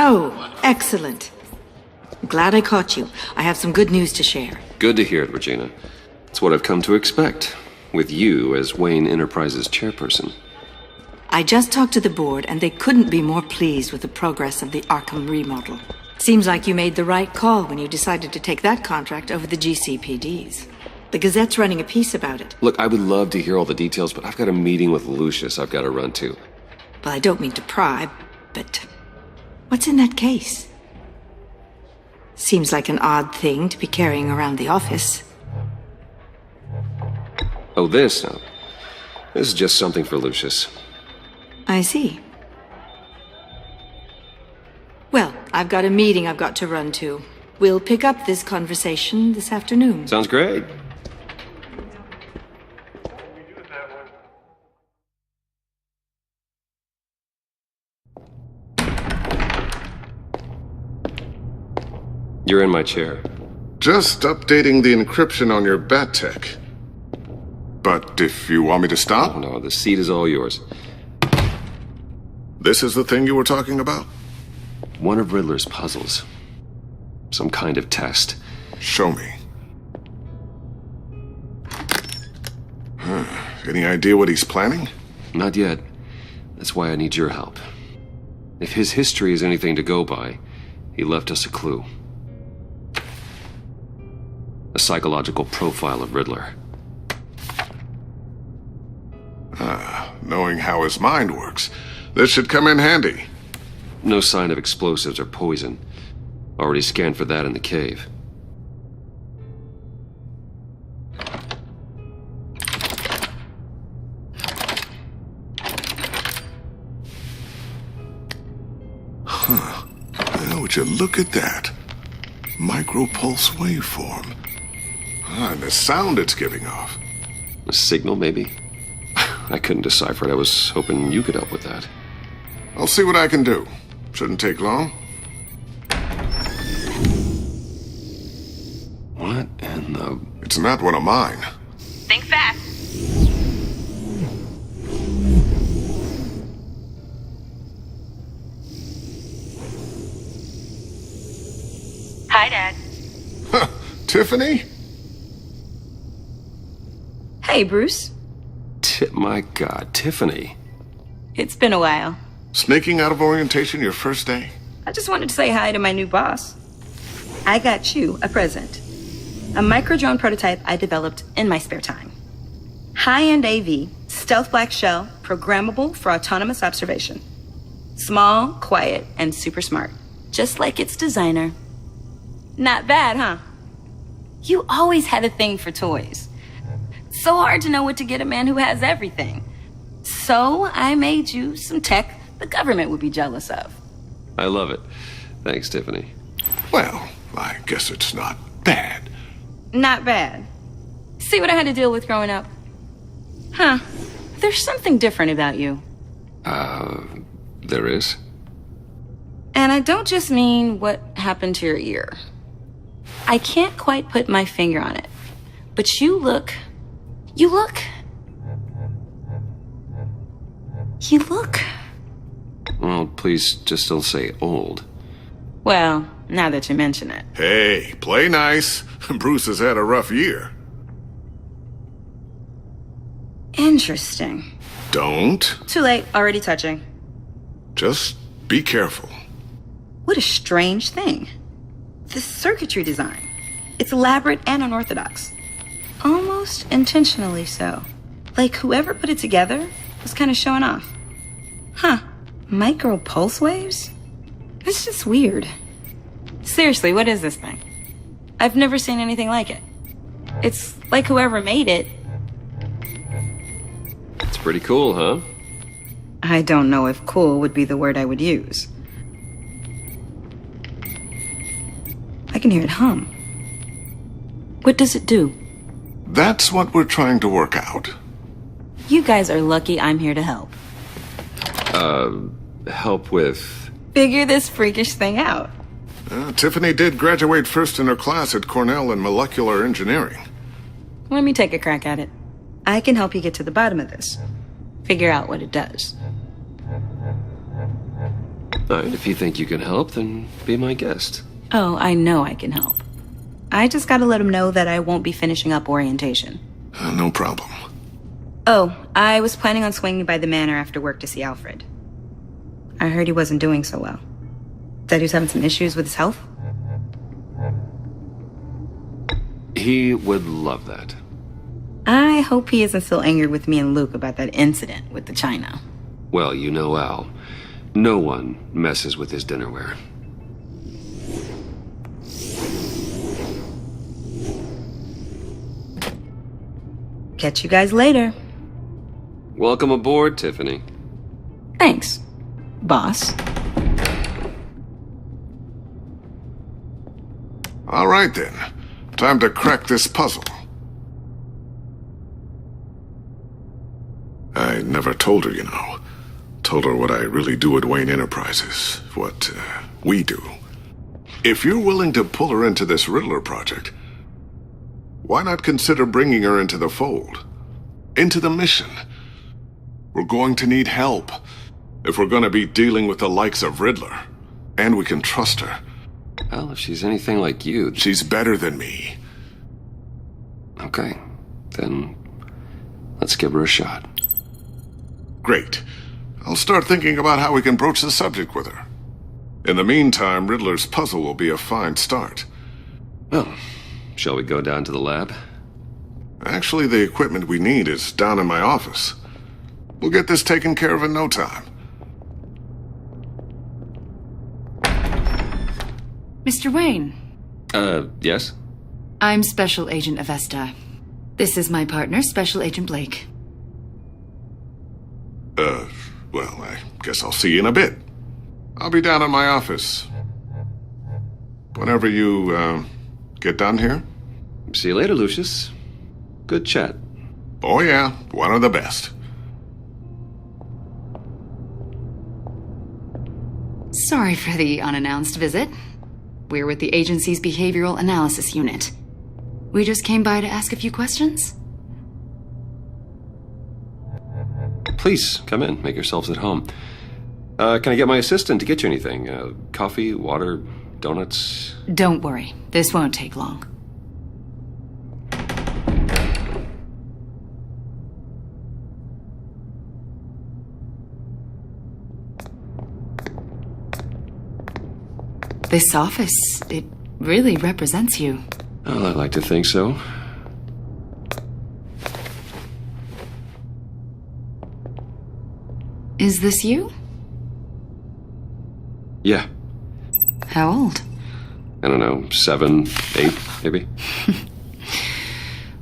Oh, excellent. Glad I caught you. I have some good news to share. Good to hear it, Regina. It's what I've come to expect, with you as Wayne Enterprises chairperson. I just talked to the board, and they couldn't be more pleased with the progress of the Arkham remodel. Seems like you made the right call when you decided to take that contract over the GCPD's. The Gazette's running a piece about it. Look, I would love to hear all the details, but I've got a meeting with Lucius I've got to run to. Well, I don't mean to pry, but what's in that case? Seems like an odd thing to be carrying around the office. Oh, this? No. This is just something for Lucius. I see. Well, I've got a meeting I've got to run to. We'll pick up this conversation this afternoon. Sounds great. You're in my chair. Just updating the encryption on your bat tech. But if you want me to stop? Oh, no, the seat is all yours. This is the thing you were talking about? One of Riddler's puzzles. Some kind of test. Show me. Any idea what he's planning? Not yet. That's why I need your help. If his history is anything to go by, he left us a clue. A psychological profile of Riddler. Knowing how his mind works, this should come in handy. No sign of explosives or poison. Already scanned for that in the cave. Well, would you look at that? Micropulse waveform. And the sound it's giving off. A signal, maybe? I couldn't decipher it. I was hoping you could help with that. I'll see what I can do. Shouldn't take long. What in the... It's not one of mine. Think fast. Hi, Dad. Huh, Tiffany? Hey, Bruce. My God, Tiffany. It's been a while. Sneaking out of orientation your first day? I just wanted to say hi to my new boss. I got you a present. A micro-drone prototype I developed in my spare time. High-end AV, stealth black shell, programmable for autonomous observation. Small, quiet, and super smart. Just like its designer. Not bad, huh? You always had a thing for toys. So hard to know what to get a man who has everything. So I made you some tech the government would be jealous of. I love it. Thanks, Tiffany. Well, I guess it's not bad. Not bad. See what I had to deal with growing up? Huh. There's something different about you. There is? And I don't just mean what happened to your ear. I can't quite put my finger on it. But you look... Well, please just don't say old. Well, now that you mention it. Hey, play nice. Bruce has had a rough year. Interesting. Don't. Too late, already touching. Just be careful. What a strange thing. The circuitry design. It's elaborate and unorthodox. Almost intentionally so. Like whoever put it together was kind of showing off. Huh. Micro pulse waves? It's just weird. Seriously, what is this thing? I've never seen anything like it. It's like whoever made it. It's pretty cool, huh? I don't know if cool would be the word I would use. I can hear it hum. What does it do? That's what we're trying to work out. You guys are lucky I'm here to help. Help with... Figure this freakish thing out. Tiffany did graduate first in her class at Cornell in molecular engineering. Let me take a crack at it. I can help you get to the bottom of this. Figure out what it does. Alright, if you think you can help, then be my guest. Oh, I know I can help. I just gotta let him know that I won't be finishing up orientation. No problem. Oh, I was planning on swinging by the manor after work to see Alfred. I heard he wasn't doing so well. Said he was having some issues with his health. He would love that. I hope he isn't still angry with me and Luke about that incident with the china. Well, you know Al. No one messes with his dinnerware. Catch you guys later. Welcome aboard, Tiffany. Thanks, boss. All right then. Time to crack this puzzle. I never told her, you know. Told her what I really do at Wayne Enterprises. What we do. If you're willing to pull her into this Riddler project, why not consider bringing her into the fold? Into the mission? We're going to need help if we're going to be dealing with the likes of Riddler. And we can trust her. Well, if she's anything like you... She's better than me. Okay, then let's give her a shot. Great. I'll start thinking about how we can broach the subject with her. In the meantime, Riddler's puzzle will be a fine start. Well, shall we go down to the lab? Actually, the equipment we need is down in my office. We'll get this taken care of in no time. Mr. Wayne. Yes? I'm Special Agent Avesta. This is my partner, Special Agent Blake. Well, I guess I'll see you in a bit. I'll be down in my office. Whenever you, get done here. See you later, Lucius. Good chat. Oh yeah, one of the best. Sorry for the unannounced visit. We're with the agency's behavioral analysis unit. We just came by to ask a few questions. Please, come in. Make yourselves at home. Can I get my assistant to get you anything? Coffee, water, donuts? Don't worry. This won't take long. This office, it really represents you. Well, I'd like to think so. Is this you? Yeah. How old? I don't know, 7, 8, maybe?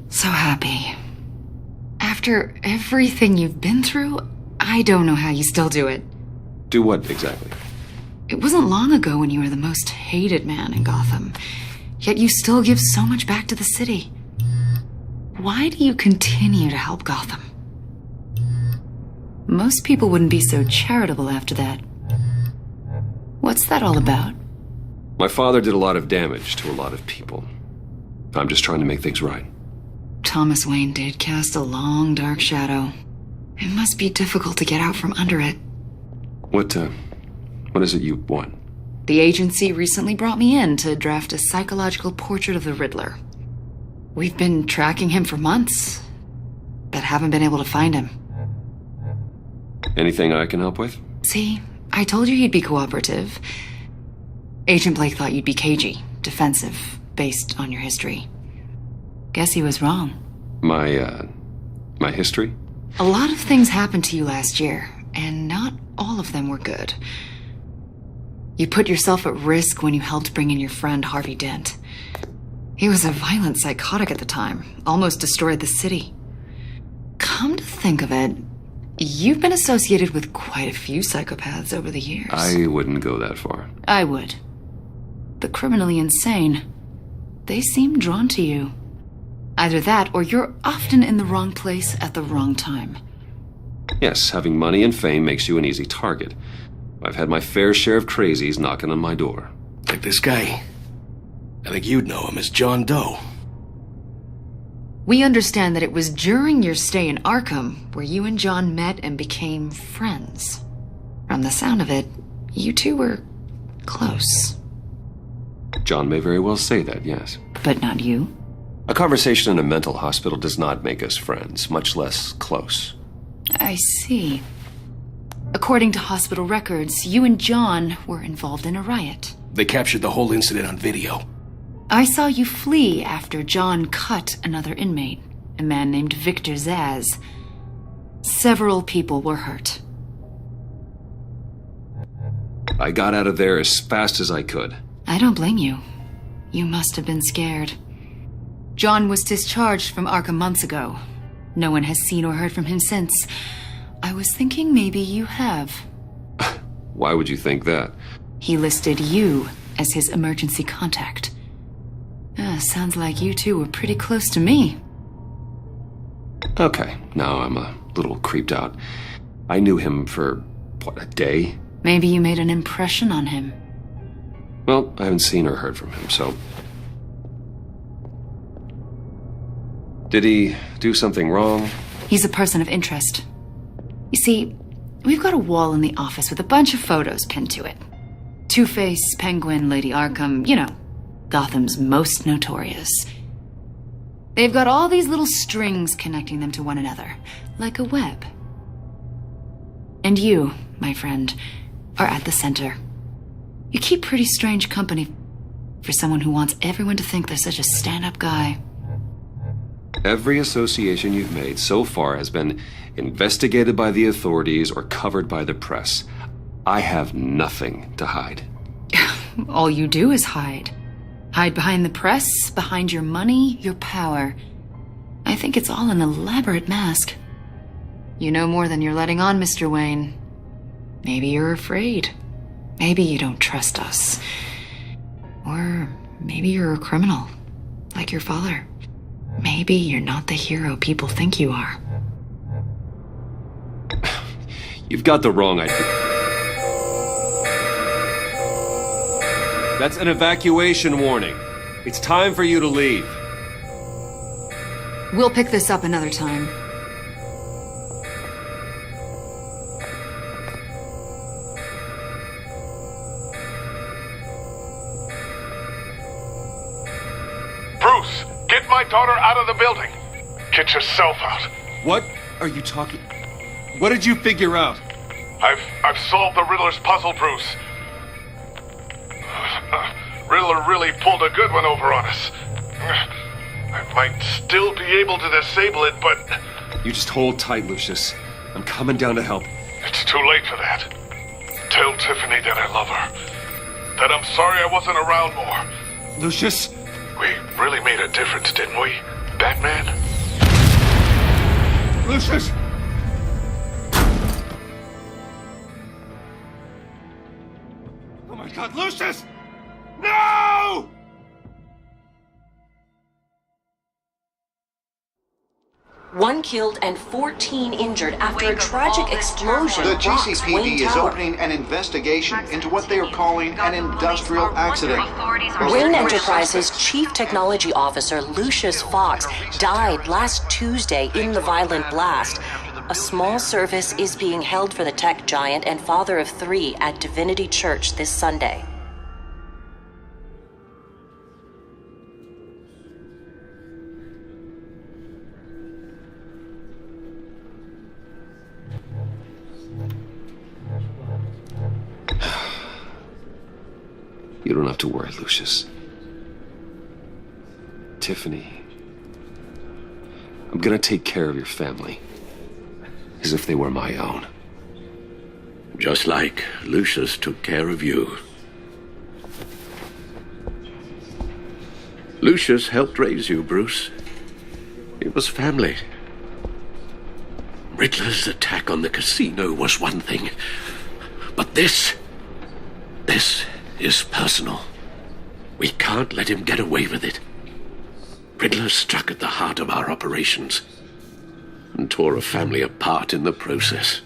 So happy. After everything you've been through, I don't know how you still do it. Do what, exactly? It wasn't long ago when you were the most hated man in Gotham, yet you still give so much back to the city. Why do you continue to help Gotham? Most people wouldn't be so charitable after that. What's that all about? My father did a lot of damage to a lot of people. I'm just trying to make things right. Thomas Wayne did cast a long, dark shadow. It must be difficult to get out from under it. What is it you want? The agency recently brought me in to draft a psychological portrait of the Riddler. We've been tracking him for months, but haven't been able to find him. Anything I can help with? See, I told you he'd be cooperative. Agent Blake thought you'd be cagey, defensive, based on your history. Guess he was wrong. My history? A lot of things happened to you last year, and not all of them were good. You put yourself at risk when you helped bring in your friend Harvey Dent. He was a violent psychotic at the time, almost destroyed the city. Come to think of it, you've been associated with quite a few psychopaths over the years. I wouldn't go that far. I would. The criminally insane. They seem drawn to you. Either that, or you're often in the wrong place at the wrong time. Yes, having money and fame makes you an easy target. I've had my fair share of crazies knocking on my door. Like this guy. I think you'd know him as John Doe. We understand that it was during your stay in Arkham where you and John met and became friends. From the sound of it, You two were close. John may very well say that, yes. But not you? A conversation in a mental hospital does not make us friends, much less close. I see. According to hospital records, you and John were involved in a riot. They captured the whole incident on video. I saw you flee after John cut another inmate, a man named Victor Zaz. Several people were hurt. I got out of there as fast as I could. I don't blame you. You must have been scared. John was discharged from Arkham months ago. No one has seen or heard from him since. I was thinking maybe you have. Why would you think that? He listed you as his emergency contact. Sounds like you two were pretty close to me. Okay, now I'm a little creeped out. I knew him for, what, a day? Maybe you made an impression on him. Well, I haven't seen or heard from him, so... Did he do something wrong? He's a person of interest. You see, we've got a wall in the office with a bunch of photos pinned to it. Two-Face, Penguin, Lady Arkham, you know, Gotham's most notorious. They've got all these little strings connecting them to one another, like a web. And you, my friend, are at the center. You keep pretty strange company for someone who wants everyone to think they're such a stand-up guy. Every association you've made so far has been investigated by the authorities or covered by the press. I have nothing to hide. All you do is hide. Hide behind the press, behind your money, your power. I think it's all an elaborate mask. You know more than you're letting on, Mr. Wayne. Maybe you're afraid. Maybe you don't trust us. Or maybe you're a criminal, like your father. Maybe you're not the hero people think you are. You've got the wrong idea. That's an evacuation warning. It's time for you to leave. We'll pick this up another time. Bruce, get my daughter out of the building. Get yourself out. What are you talking... What did you figure out? I've solved the Riddler's puzzle, Bruce. Riddler really pulled a good one over on us. I might still be able to disable it, but... You just hold tight, Lucius. I'm coming down to help. It's too late for that. Tell Tiffany that I love her. That I'm sorry I wasn't around more. Lucius? We really made a difference, didn't we, Batman? Lucius! Oh my God, Lucius! No! One killed and 14 injured after a tragic explosion. The rocks GCPD Wayne is Tower. opening an investigation into what they are calling an industrial accident. Wayne Enterprises' Chief Technology Officer, Lucius Fox, died last Tuesday in the violent blast. A small service is being held for the tech giant and father of 3 at Divinity Church this Sunday. You don't have to worry, Lucius. Tiffany, I'm gonna take care of your family. As if they were my own. Just like Lucius took care of you. Lucius helped raise you, Bruce. It was family. Riddler's attack on the casino was one thing. But this is personal. We can't let him get away with it. Riddler struck at the heart of our operations and tore a family apart in the process.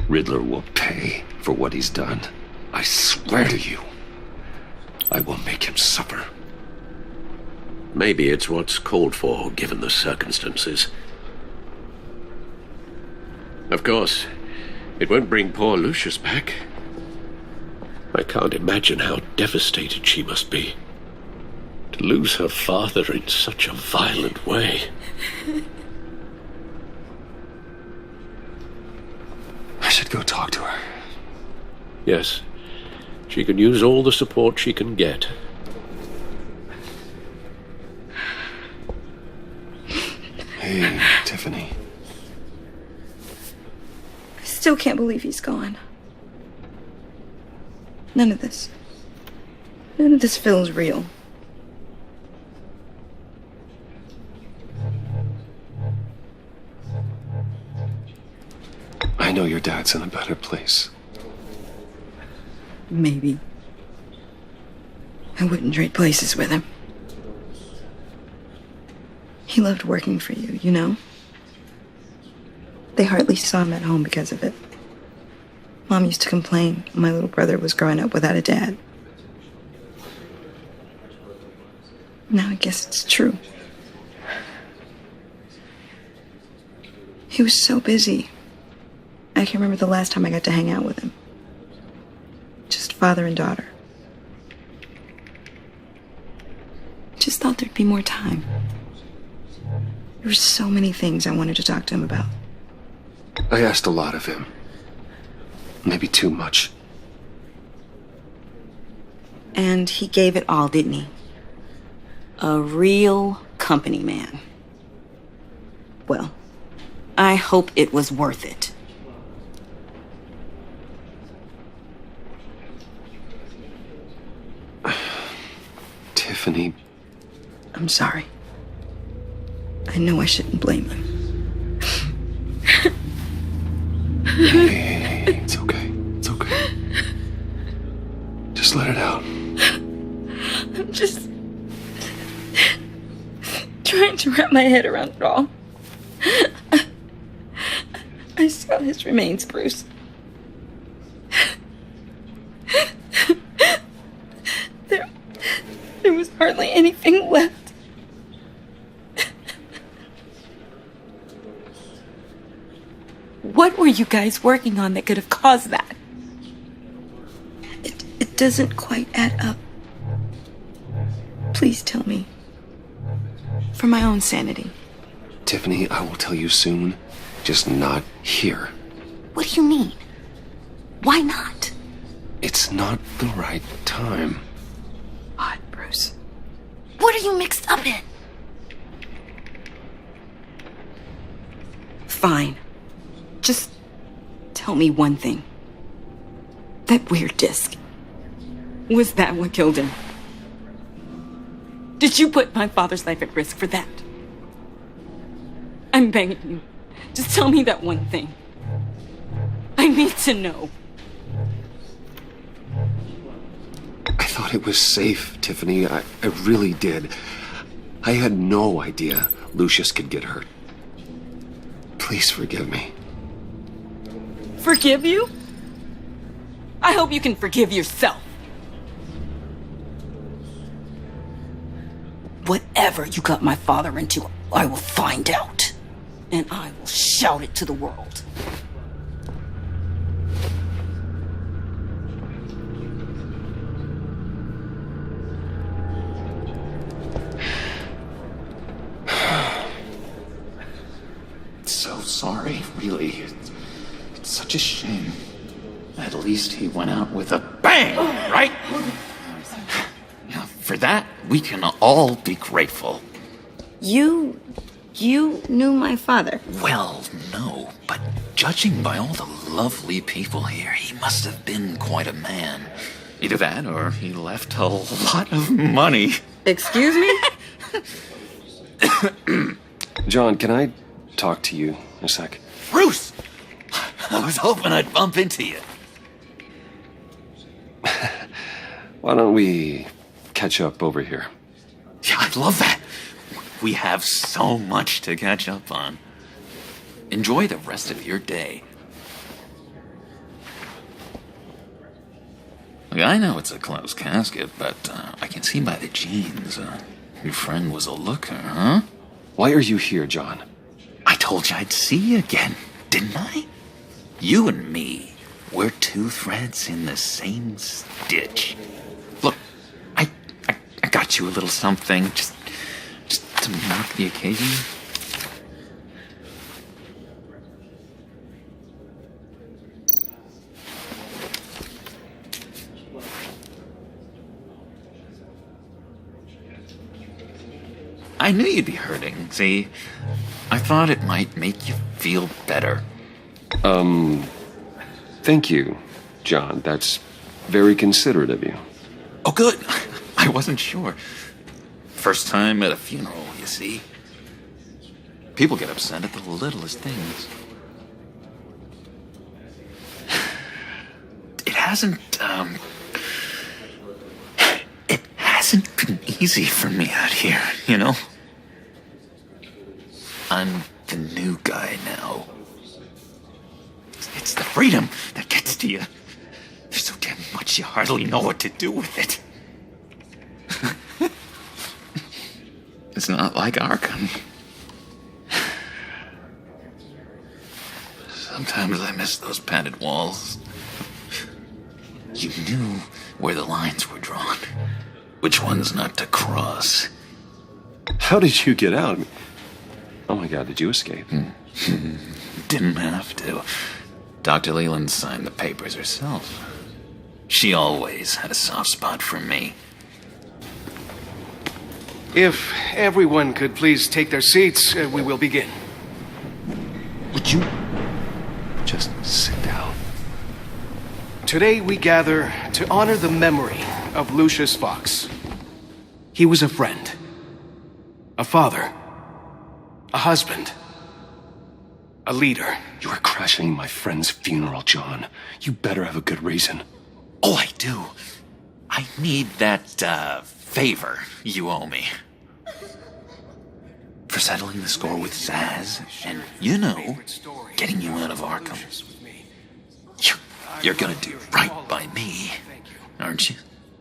Riddler will pay for what he's done. I swear to you. I will make him suffer. Maybe it's what's called for, given the circumstances. Of course, it won't bring poor Lucius back. can't imagine how devastated she must be. To lose her father in such a violent way. I should go talk to her. Yes, she can use all the support she can get. Hey, Tiffany. I still can't believe he's gone. None of this feels real. I know your dad's in a better place. Maybe. I wouldn't trade places with him. He loved working for you, you know? They hardly saw him at home because of it. Mom used to complain my little brother was growing up without a dad. Now I guess it's true. He was so busy. I can't remember the last time I got to hang out with him. Just father and daughter. Just thought there'd be more time. There were so many things I wanted to talk to him about. I asked a lot of him. Maybe too much. And he gave it all, didn't he? A real company man. Well, I hope it was worth it. Tiffany. I'm sorry. I know I shouldn't blame him. Hey, it's okay. It's okay. Just let it out. I'm just trying to wrap my head around it all. I saw his remains, Bruce. There was hardly anything left. What were you guys working on that could have caused that? It doesn't quite add up. Please tell me. For my own sanity. Tiffany, I will tell you soon. Just not here. What do you mean? Why not? It's not the right time. Odd, Bruce. What are you mixed up in? Fine. Just tell me one thing. That weird disc. Was that what killed him? Did you put my father's life at risk for that? I'm begging you. Just tell me that one thing. I need to know. I thought it was safe, Tiffany. I really did. I had no idea Lucius could get hurt. Please forgive me. Forgive you? I hope you can forgive yourself. Whatever you got my father into, I will find out. And I will shout it to the world. So sorry, really. It's such a shame. At least he went out with a bang, right? Yeah, for that, we can all be grateful. You knew my father? Well, no, but judging by all the lovely people here, he must have been quite a man. Either that, or he left a lot of money. Excuse me? John, can I talk to you a sec? Bruce! I was hoping I'd bump into you. Why don't we catch up over here? Yeah, I'd love that. We have so much to catch up on. Enjoy the rest of your day. Look, I know it's a closed casket, but I can see by the jeans, your friend was a looker, huh? Why are you here, John? I told you I'd see you again, didn't I? You and me, we're two threads in the same stitch. Look, I got you a little something, just to mark the occasion. I knew you'd be hurting, see? I thought it might make you feel better. Thank you, John. That's very considerate of you. Oh, good. I wasn't sure. First time at a funeral, you see. People get upset at the littlest things. It hasn't been easy for me out here, you know? I'm the new guy now. It's the freedom that gets to you. There's so damn much you hardly know what to do with it. It's not like Arkham. Sometimes I miss those padded walls. You knew where the lines were drawn. Which ones not to cross. How did you get out? Oh my God, did you escape? Didn't have to. Dr. Leland signed the papers herself. She always had a soft spot for me. If everyone could please take their seats, we will begin. Would you just sit down? Today we gather to honor the memory of Lucius Fox. He was a friend, a father, a husband, a leader. You are crashing my friend's funeral, John. You better have a good reason. Oh, I do. I need that, favor you owe me. For settling the score with Zaz, and, you know, getting you out of Arkham. You're gonna do right by me, aren't you?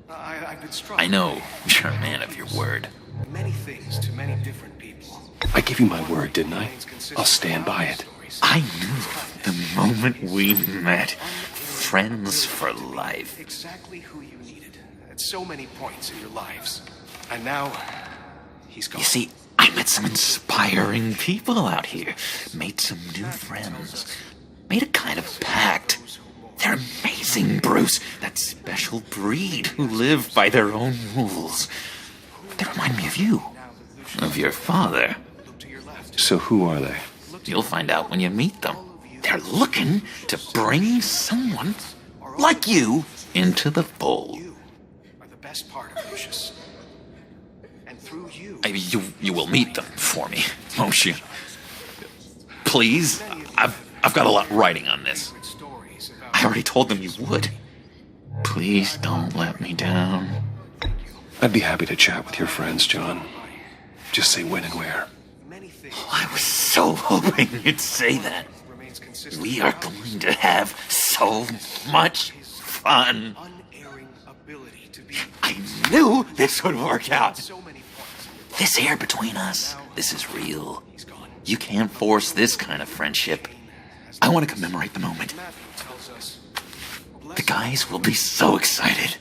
I know you're a man of your word. Many things to many different people. I gave you my word, didn't I? I'll stand by it. I knew the moment we met. Friends for life. Exactly who you needed at so many points in your lives. And now, he's gone. You see, I met some inspiring people out here. Made some new friends. Made a kind of pact. They're amazing, Bruce. That special breed who live by their own rules. They remind me of you. Of your father. So who are they? You'll find out when you meet them. They're looking to bring someone like you into the fold. You are the best part of Lucius. And through you... You will meet them for me, won't you? Please? I've got a lot writing on this. I already told them you would. Please don't let me down. I'd be happy to chat with your friends, John. Just say when and where. Oh, I was so hoping you'd say that. We are going to have so much fun. I knew this would work out. This air between us, this is real. You can't force this kind of friendship. I want to commemorate the moment. The guys will be so excited.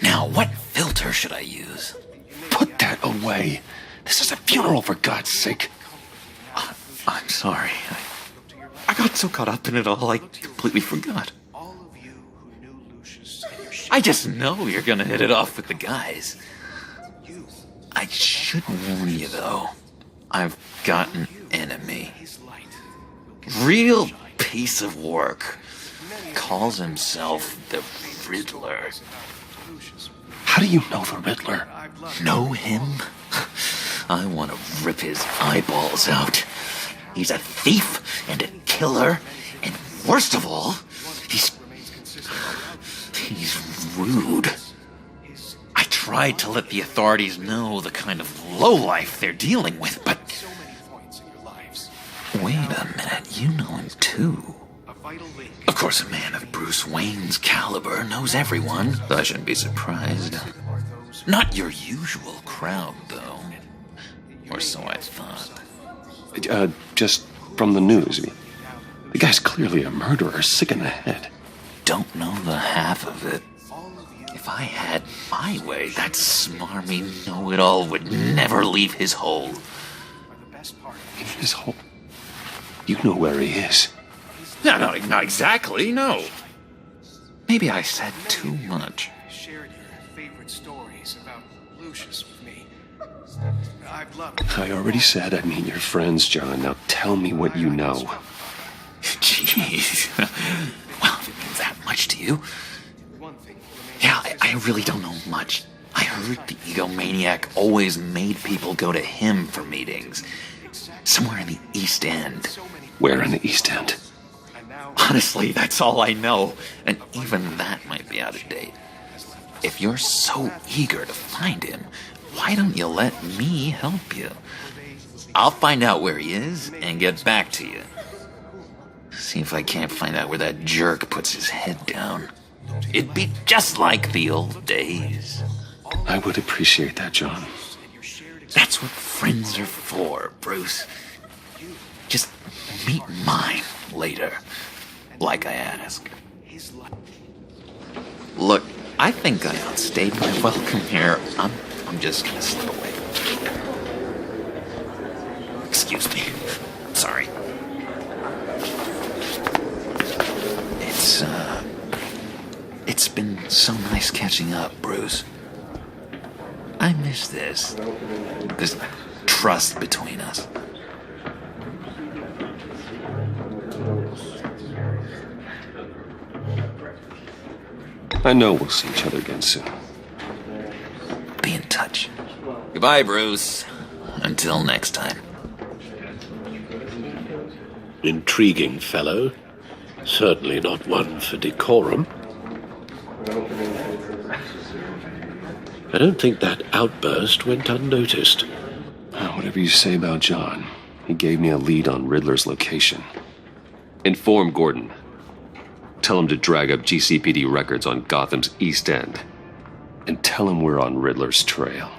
Now, what filter should I use? Put that away. This is a funeral, for God's sake. I'm sorry. I got so caught up in it all, I completely forgot. I just know you're gonna hit it off with the guys. I should warn you, though. I've got an enemy. Real piece of work. Calls himself the Riddler. How do you know the Riddler? Know him? I want to rip his eyeballs out. He's a thief and a killer, and worst of all, he's rude. I tried to let the authorities know the kind of lowlife they're dealing with, but... Wait a minute, you know him too. Of course, a man of Bruce Wayne's caliber knows everyone, so I shouldn't be surprised. Not your usual crowd, though. Or so I thought. Just from the news. The guy's clearly a murderer, sick in the head. don't know the half of it. If I had my way, that smarmy know-it-all would never leave his hole. His hole? You know where he is. No, not exactly, no. Maybe I said too much. Shared your favorite stories about Lucius with me. I've loved I already said I'd meet your friends, John. Now tell me what you know. Jeez. Well, if it means that much to you. Yeah, I really don't know much. I heard the egomaniac always made people go to him for meetings. Somewhere in the East End. Where in the East End? Honestly, that's all I know. And even that might be out of date. If you're so eager to find him, why don't you let me help you? I'll find out where he is and get back to you. See if I can't find out where that jerk puts his head down. It'd be just like the old days. I would appreciate that, John. That's what friends are for, Bruce. Just meet mine later, like I asked. Look, I think I outstayed my welcome here. I'm just gonna slip away. Excuse me. Sorry. It's been so nice catching up, Bruce. I miss this trust between us. I know we'll see each other again soon. Be in touch. Goodbye, Bruce. Until next time. Intriguing fellow. Certainly not one for decorum. I don't think that outburst went unnoticed. Whatever you say about John, he gave me a lead on Riddler's location. Inform Gordon. Tell him to drag up GCPD records on Gotham's East End. And tell him we're on Riddler's trail.